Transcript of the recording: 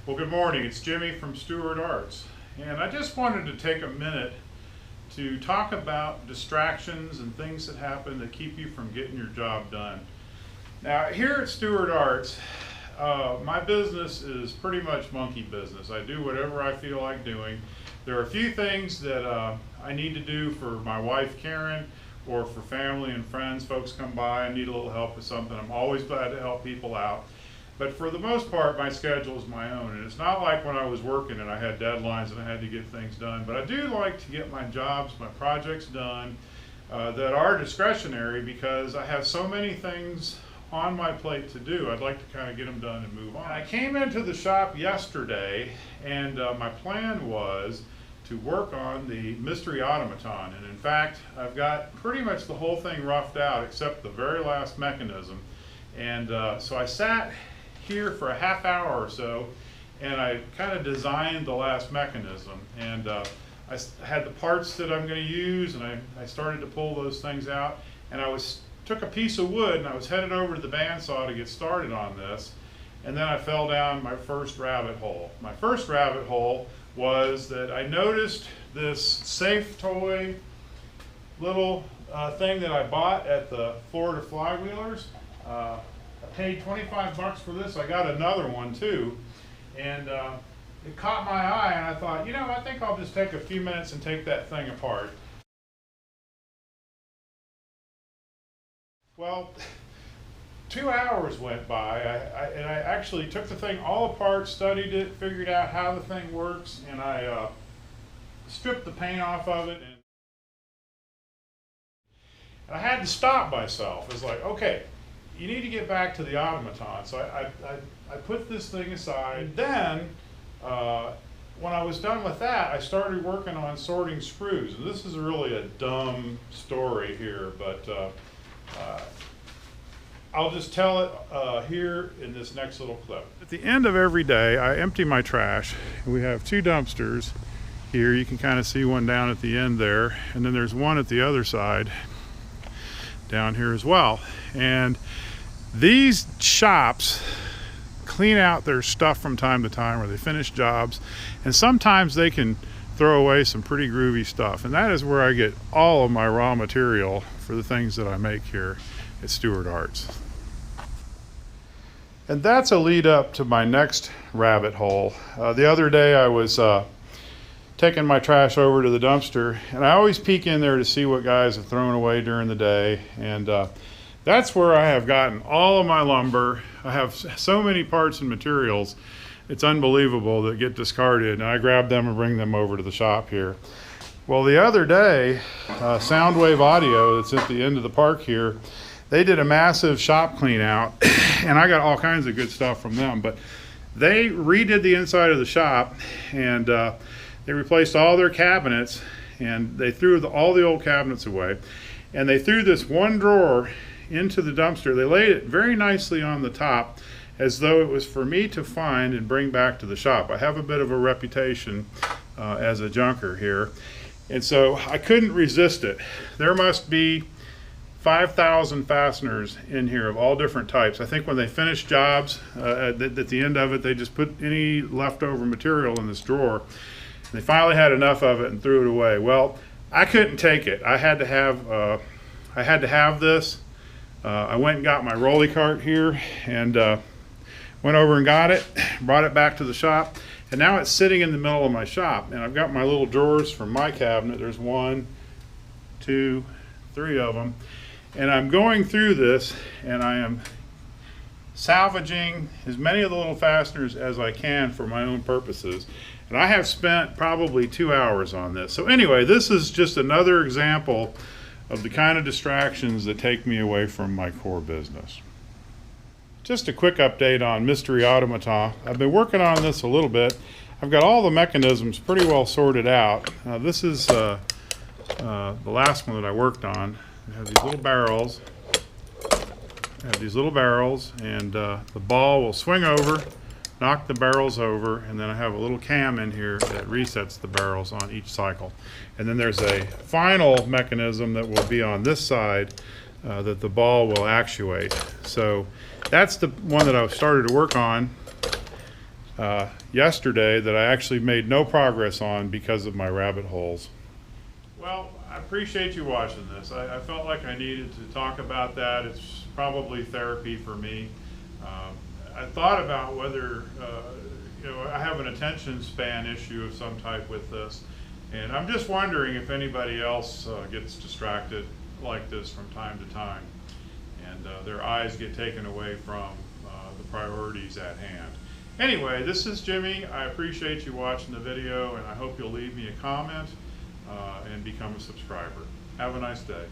Well, good morning. It's Jimmy from Stuart Arts, and I just wanted to take a minute to talk about distractions and things that happen that keep you from getting your job done. Now, here at Stuart Arts, my business is pretty much monkey business. I do whatever I feel like doing. There are a few things that I need to do for my wife Karen, or for family and friends. Folks come by and need a little help with something. I'm always glad to help people out. But for the most part, my schedule is my own, and it's not like when I was working and I had deadlines and I had to get things done. But I do like to get my jobs, my projects done that are discretionary, because I have so many things on my plate to do. I'd like to kind of get them done and move on. I came into the shop yesterday, and my plan was to work on the mystery automaton. And in fact, I've got pretty much the whole thing roughed out except the very last mechanism. And so I sat here for a half hour or so, and I kind of designed the last mechanism, and I had the parts that I'm going to use, and I started to pull those things out, and took a piece of wood and I was headed over to the bandsaw to get started on this, and then I fell down my first rabbit hole. My first rabbit hole was that I noticed this safe toy little thing that I bought at the Florida Flywheelers. I paid 25 bucks for this. I got another one too, and it caught my eye, and I thought, I think I'll just take a few minutes and take that thing apart. Well, 2 hours went by, and I actually took the thing all apart, studied it, figured out how the thing works, and I stripped the paint off of it, and I had to stop myself. It was like, okay, you need to get back to the automaton. So I put this thing aside. And then, when I was done with that, I started working on sorting screws. And this is really a dumb story here, but I'll just tell it here in this next little clip. At the end of every day, I empty my trash. We have two dumpsters here. You can kind of see one down at the end there, and then there's one at the other side down here as well. And these shops clean out their stuff from time to time, or they finish jobs, and sometimes they can throw away some pretty groovy stuff, and that is where I get all of my raw material for the things that I make here at Stuart Arts. And that's a lead up to my next rabbit hole. The other day I was taking my trash over to the dumpster, and I always peek in there to see what guys have thrown away during the day, and that's where I have gotten all of my lumber. I have so many parts and materials, it's unbelievable, that get discarded, and I grab them and bring them over to the shop here. Well, the other day, Soundwave Audio, that's at the end of the park here, they did a massive shop clean out, and I got all kinds of good stuff from them, but they redid the inside of the shop, and they replaced all their cabinets, and they threw all the old cabinets away, and they threw this one drawer into the dumpster. They laid it very nicely on the top, as though it was for me to find and bring back to the shop. I have a bit of a reputation as a junker here, and so I couldn't resist it. There must be 5,000 fasteners in here of all different types. I think when they finish jobs, at the end of it, they just put any leftover material in this drawer. And they finally had enough of it and threw it away. Well, I couldn't take it. I had to have this. I went and got my rolly cart here, and went over and got it, brought it back to the shop, and now it's sitting in the middle of my shop. And I've got my little drawers from my cabinet. There's 1, 2, 3 of them. And I'm going through this, and I am salvaging as many of the little fasteners as I can for my own purposes. And I have spent probably 2 hours on this. So anyway, this is just another example of the kind of distractions that take me away from my core business. Just a quick update on Mystery Automata. I've been working on this a little bit. I've got all the mechanisms pretty well sorted out. This is the last one that I worked on. I have these little barrels. And the ball will swing over, knock the barrels over, and then I have a little cam in here that resets the barrels on each cycle. And then there's a final mechanism that will be on this side that the ball will actuate. So that's the one that I've started to work on. yesterday that I actually made no progress on because of my rabbit holes. Well, I appreciate you watching this. I felt like I needed to talk about that. It's probably therapy for me. I thought about whether, I have an attention span issue of some type with this. And I'm just wondering if anybody else gets distracted like this from time to time, and their eyes get taken away from the priorities at hand. Anyway, this is Jimmy. I appreciate you watching the video, and I hope you'll leave me a comment and become a subscriber. Have a nice day.